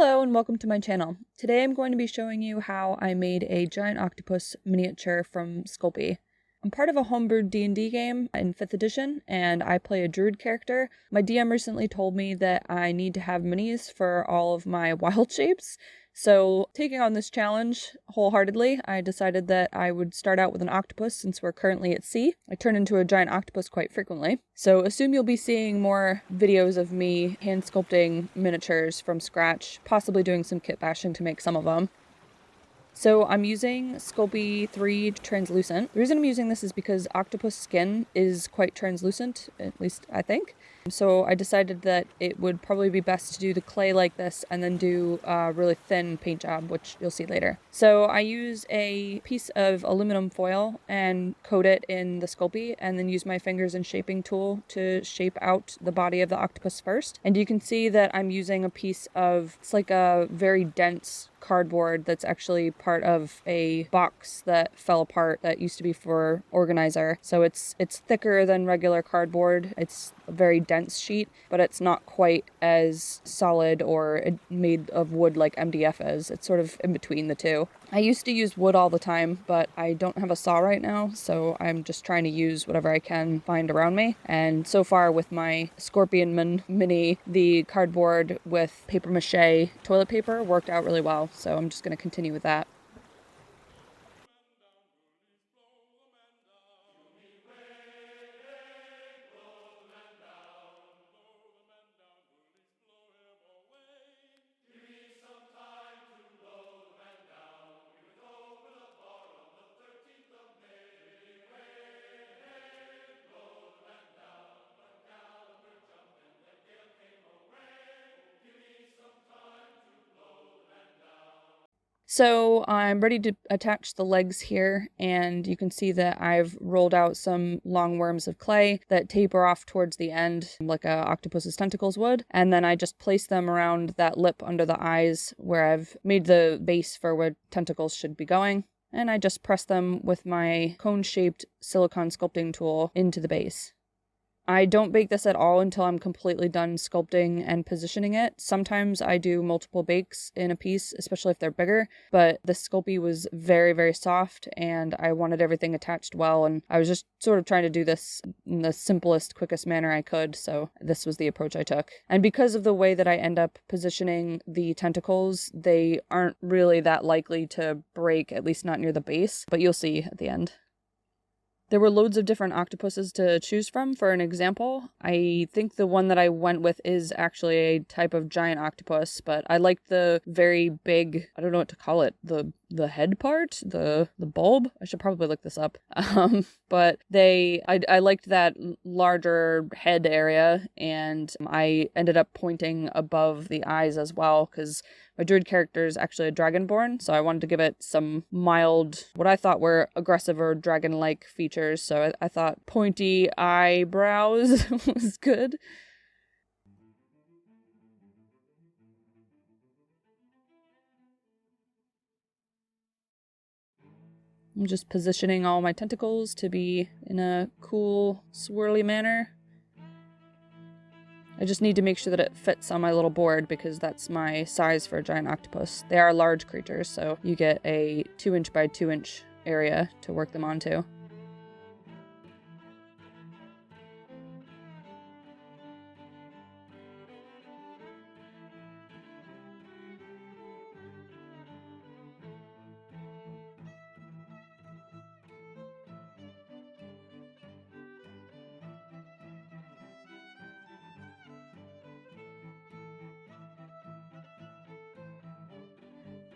Hello and welcome to my channel. Today I'm going to be showing you how I made a giant octopus miniature from Sculpey. I'm part of a homebrewed D&D game in 5th edition and I play a druid character. My DM recently told me that I need to have minis for all of my wild shapes. So taking on this challenge wholeheartedly, I decided that I would start out with an octopus since we're currently at sea. I turn into a giant octopus quite frequently. So assume you'll be seeing more videos of me hand sculpting miniatures from scratch, possibly doing some kitbashing to make some of them. So I'm using Sculpey 3 translucent. The reason I'm using this is because octopus skin is quite translucent, at least I think. So I decided that it would probably be best to do the clay like this and then do a really thin paint job, which you'll see later. So I use a piece of aluminum foil and coat it in the Sculpey and then use my fingers and shaping tool to shape out the body of the octopus first. And you can see that I'm using a piece of, it's like a very dense cardboard that's actually part of a box that fell apart that used to be for organizer. So it's thicker than regular cardboard. It's a very dense sheet, but it's not quite as solid or made of wood like MDF is. It's sort of in between the two. I used to use wood all the time, but I don't have a saw right now, so I'm just trying to use whatever I can find around me. And so far with my Scorpion mini, the cardboard with paper mache toilet paper worked out really well, so I'm just going to continue with that. So I'm ready to attach the legs here, and you can see that I've rolled out some long worms of clay that taper off towards the end like a octopus's tentacles would, and then I just place them around that lip under the eyes where I've made the base for where tentacles should be going, and I just press them with my cone-shaped silicone sculpting tool into the base. I don't bake this at all until I'm completely done sculpting and positioning it. Sometimes I do multiple bakes in a piece, especially if they're bigger, but the Sculpey was very, very soft and I wanted everything attached well, and I was just sort of trying to do this in the simplest, quickest manner I could, so this was the approach I took. And because of the way that I end up positioning the tentacles, they aren't really that likely to break, at least not near the base, but you'll see at the end. There were loads of different octopuses to choose from for an example. I think the one that I went with is actually a type of giant octopus, but I liked the very big, I don't know what to call it, the head part, the bulb. I should probably look this up. But I liked that larger head area, and I ended up pointing above the eyes as well because my druid character is actually a dragonborn, so I wanted to give it some mild, what I thought were aggressive or dragon-like features, so I thought pointy eyebrows was good. I'm just positioning all my tentacles to be in a cool, swirly manner. I just need to make sure that it fits on my little board because that's my size for a giant octopus. They are large creatures, so you get a 2-inch by 2-inch area to work them onto.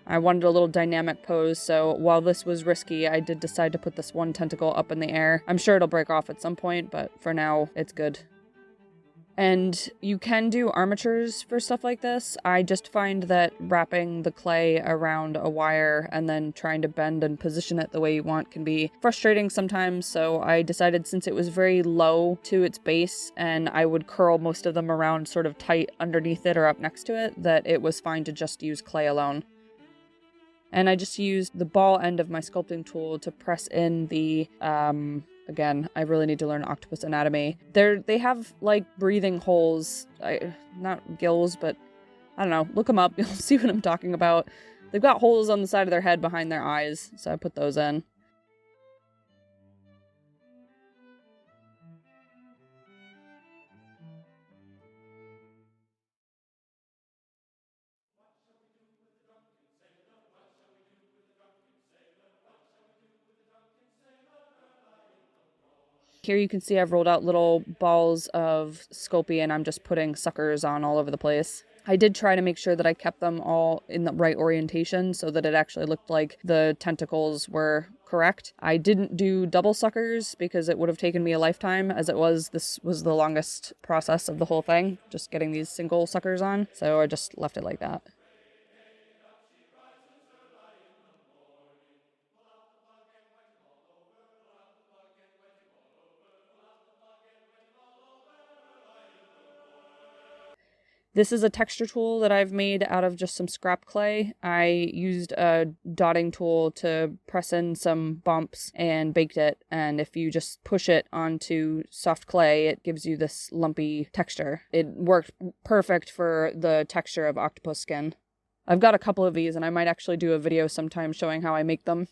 I wanted a little dynamic pose, so while this was risky, I did decide to put this one tentacle up in the air. I'm sure it'll break off at some point, but for now, it's good. And you can do armatures for stuff like this. I just find that wrapping the clay around a wire and then trying to bend and position it the way you want can be frustrating sometimes, so I decided since it was very low to its base and I would curl most of them around sort of tight underneath it or up next to it, that it was fine to just use clay alone. And I just used the ball end of my sculpting tool to press in the Again, I really need to learn octopus anatomy. They have like breathing holes, not gills, but I don't know, look them up, you'll see what I'm talking about. They've got holes on the side of their head behind their eyes, so I put those in. Here you can see I've rolled out little balls of Sculpey and I'm just putting suckers on all over the place. I did try to make sure that I kept them all in the right orientation so that it actually looked like the tentacles were correct. I didn't do double suckers because it would have taken me a lifetime as it was. This was the longest process of the whole thing, just getting these single suckers on. So I just left it like that. This is a texture tool that I've made out of just some scrap clay. I used a dotting tool to press in some bumps and baked it. And if you just push it onto soft clay, it gives you this lumpy texture. It worked perfect for the texture of octopus skin. I've got a couple of these and I might actually do a video sometime showing how I make them.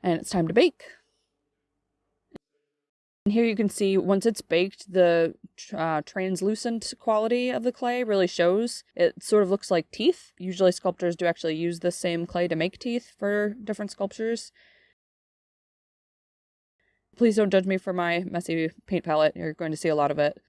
And it's time to bake. And here you can see once it's baked, the translucent quality of the clay really shows. It sort of looks like teeth. Usually sculptors do actually use the same clay to make teeth for different sculptures. Please don't judge me for my messy paint palette. You're going to see a lot of it.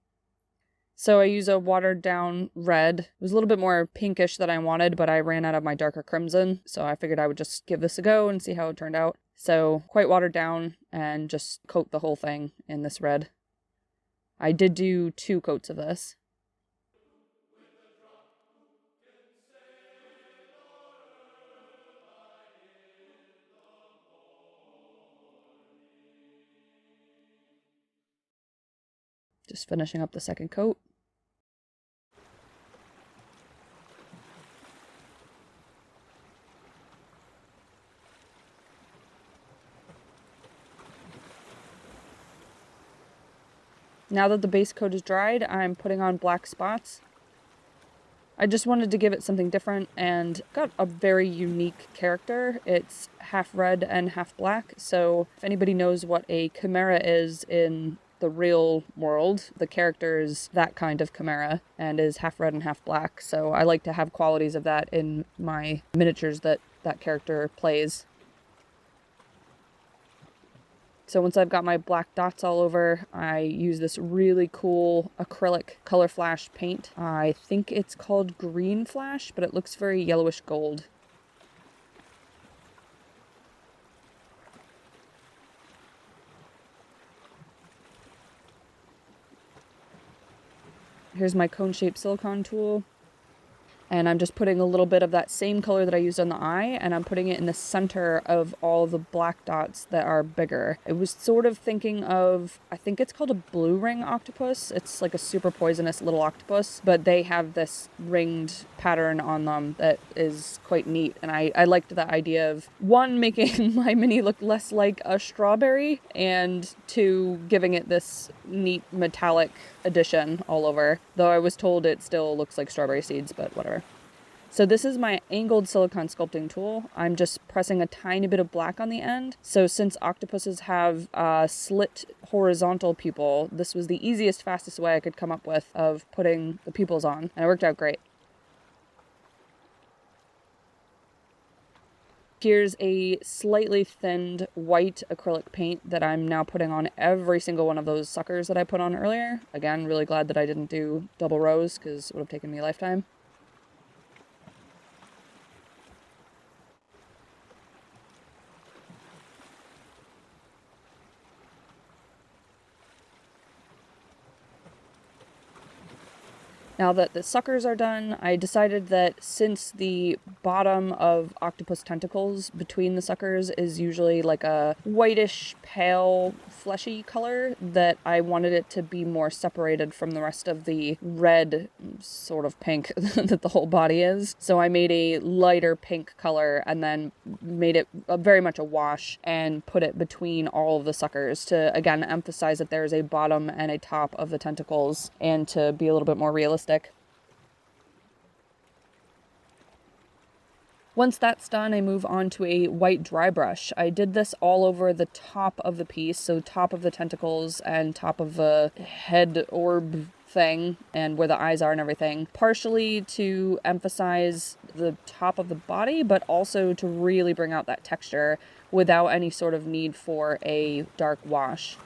So I use a watered down red. It was a little bit more pinkish than I wanted, but I ran out of my darker crimson. So I figured I would just give this a go and see how it turned out. So quite watered down and just coat the whole thing in this red. I did do 2 coats of this. Just finishing up the second coat. Now that the base coat is dried, I'm putting on black spots. I just wanted to give it something different and got a very unique character. It's half red and half black, so if anybody knows what a chimera is in the real world, the character is that kind of chimera and is half red and half black, so I like to have qualities of that in my miniatures that that character plays. So once I've got my black dots all over, I use this really cool acrylic color flash paint. I think it's called green flash, but it looks very yellowish gold. Here's my cone-shaped silicone tool. And I'm just putting a little bit of that same color that I used on the eye, and I'm putting it in the center of all the black dots that are bigger. I was sort of thinking of, I think it's called a blue ring octopus. It's like a super poisonous little octopus, but they have this ringed pattern on them that is quite neat. And I liked the idea of, 1, making my mini look less like a strawberry, and 2, giving it this neat metallic addition all over. Though I was told it still looks like strawberry seeds, but whatever. So this is my angled silicone sculpting tool. I'm just pressing a tiny bit of black on the end. So since octopuses have a slit horizontal pupil, this was the easiest, fastest way I could come up with of putting the pupils on, and it worked out great. Here's a slightly thinned white acrylic paint that I'm now putting on every single one of those suckers that I put on earlier. Again, really glad that I didn't do double rows because it would have taken me a lifetime. Now that the suckers are done, I decided that since the bottom of octopus tentacles between the suckers is usually like a whitish, pale, fleshy color, that I wanted it to be more separated from the rest of the red, sort of pink that the whole body is. So I made a lighter pink color and then made it very much a wash and put it between all of the suckers to, again, emphasize that there is a bottom and a top of the tentacles and to be a little bit more realistic. Once that's done, I move on to a white dry brush. I did this all over the top of the piece, so top of the tentacles and top of the head orb thing and where the eyes are and everything, partially to emphasize the top of the body, but also to really bring out that texture without any sort of need for a dark wash.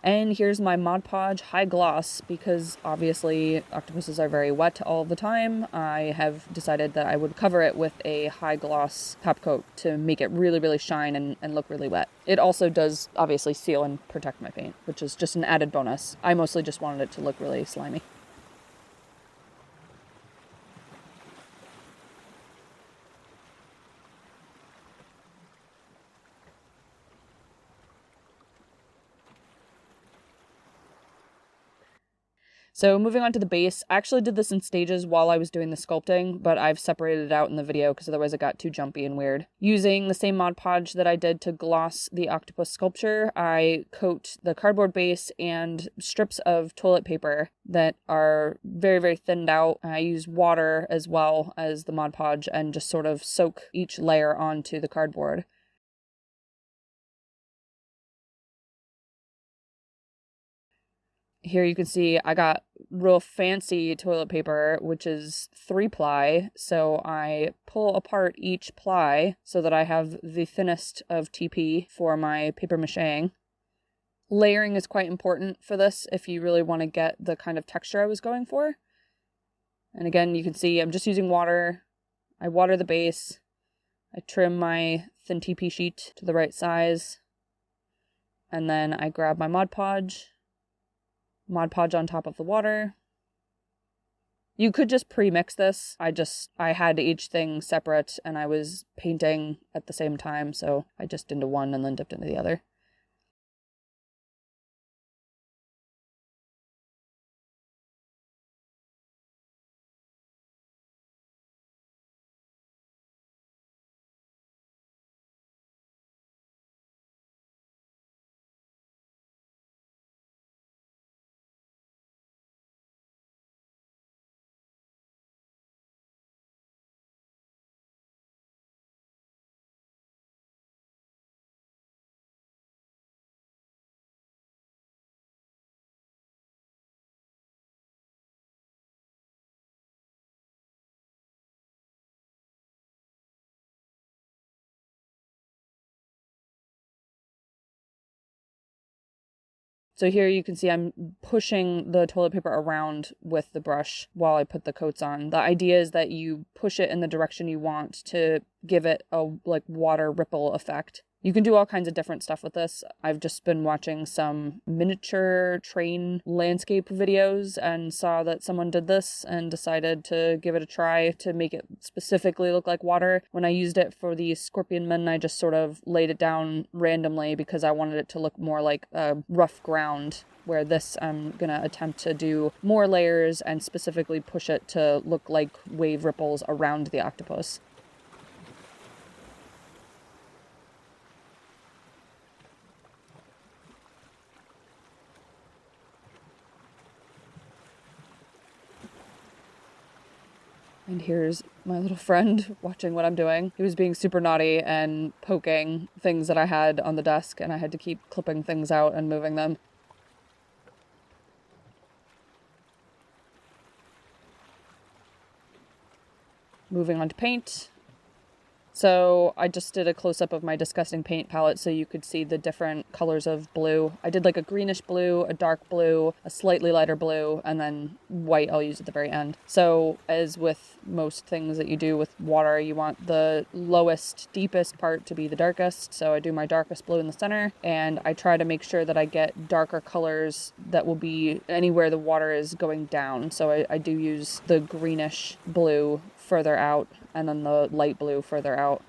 And here's my Mod Podge High Gloss, because obviously octopuses are very wet all the time. I have decided that I would cover it with a high gloss top coat to make it really, really shine and look really wet. It also does obviously seal and protect my paint, which is just an added bonus. I mostly just wanted it to look really slimy. So moving on to the base, I actually did this in stages while I was doing the sculpting, but I've separated it out in the video because otherwise it got too jumpy and weird. Using the same Mod Podge that I did to gloss the octopus sculpture, I coat the cardboard base and strips of toilet paper that are very, very thinned out. I use water as well as the Mod Podge and just sort of soak each layer onto the cardboard. Here you can see I got real fancy toilet paper, which is 3-ply. So I pull apart each ply so that I have the thinnest of TP for my paper macheing. Layering is quite important for this if you really want to get the kind of texture I was going for. And again, you can see I'm just using water. I water the base. I trim my thin TP sheet to the right size. And then I grab my Mod Podge. Mod Podge on top of the water. You could just pre-mix this. I had each thing separate and I was painting at the same time, so I just into one and then dipped into the other. So here you can see I'm pushing the toilet paper around with the brush while I put the coats on. The idea is that you push it in the direction you want to give it a water ripple effect. You can do all kinds of different stuff with this. I've just been watching some miniature train landscape videos and saw that someone did this and decided to give it a try to make it specifically look like water. When I used it for the scorpion men, I just sort of laid it down randomly because I wanted it to look more like a rough ground, where this I'm gonna attempt to do more layers and specifically push it to look like wave ripples around the octopus. And here's my little friend watching what I'm doing. He was being super naughty and poking things that I had on the desk, and I had to keep clipping things out and moving them. Moving on to paint. So I just did a close-up of my disgusting paint palette so you could see the different colors of blue. I did like a greenish blue, a dark blue, a slightly lighter blue, and then white I'll use at the very end. So as with most things that you do with water, you want the lowest, deepest part to be the darkest. So I do my darkest blue in the center, and I try to make sure that I get darker colors that will be anywhere the water is going down. So I do use the greenish blue further out and then the light blue further out.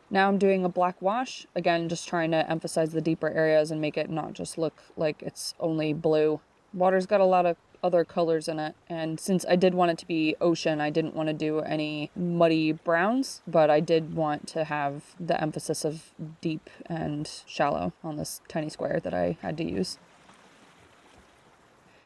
Now I'm doing a black wash, again just trying to emphasize the deeper areas and make it not just look like it's only blue. Water's got a lot of other colors in it, and since I did want it to be ocean, I didn't want to do any muddy browns, but I did want to have the emphasis of deep and shallow on this tiny square that I had to use.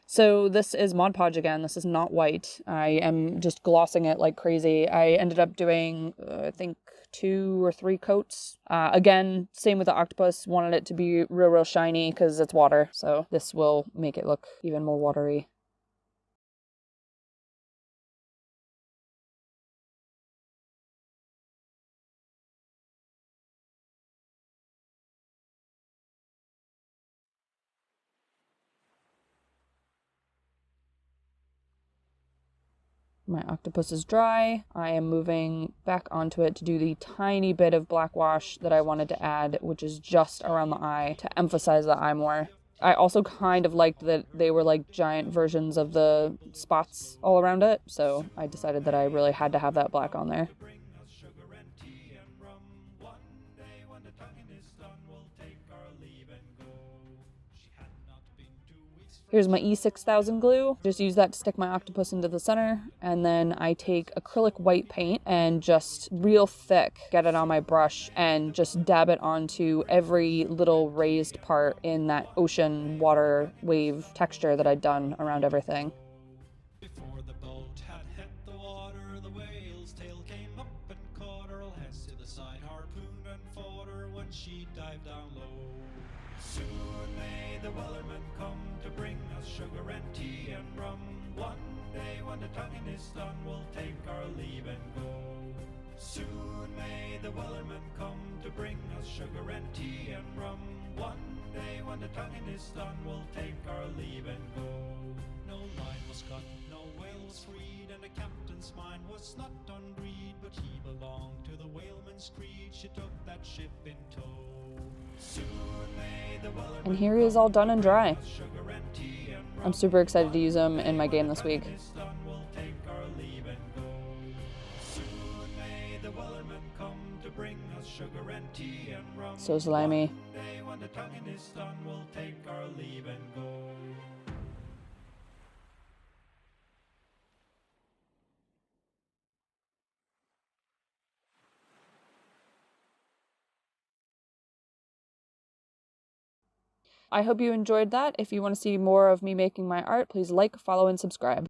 So this is Mod Podge again. This is not white. I am just glossing it like crazy. I ended up doing, I think, 2 or 3 coats. Again, same with the octopus. Wanted it to be real shiny because it's water. So this will make it look even more watery. My octopus is dry. I am moving back onto it to do the tiny bit of black wash that I wanted to add, which is just around the eye to emphasize the eye more. I also kind of liked that they were like giant versions of the spots all around it, so I decided that I really had to have that black on there. Here's my E6000 glue. Just use that to stick my octopus into the center. And then I take acrylic white paint and just real thick, get it on my brush and just dab it onto every little raised part in that ocean water wave texture that I'd done around everything. Before the boat had hit the water, the whale's tail came up and caught her. I'll head to the side, harpoon and fought her when she dived down low. Soon may the wellerman come to bring us sugar and tea and rum. One day when the tonguing is done, we'll take our leave and go. Soon may the wellerman come to bring us sugar and tea and rum. One day when the tonguing is done, we'll take our leave and go. No line was cut, no whale was freed, and the captain's mind was not on greed, but he belonged to the whaleman's creed. She took that ship in tow. And here he is all done and dry. I'm super excited to use him in my game this week. So slimy. I hope you enjoyed that. If you want to see more of me making my art, please like, follow, and subscribe.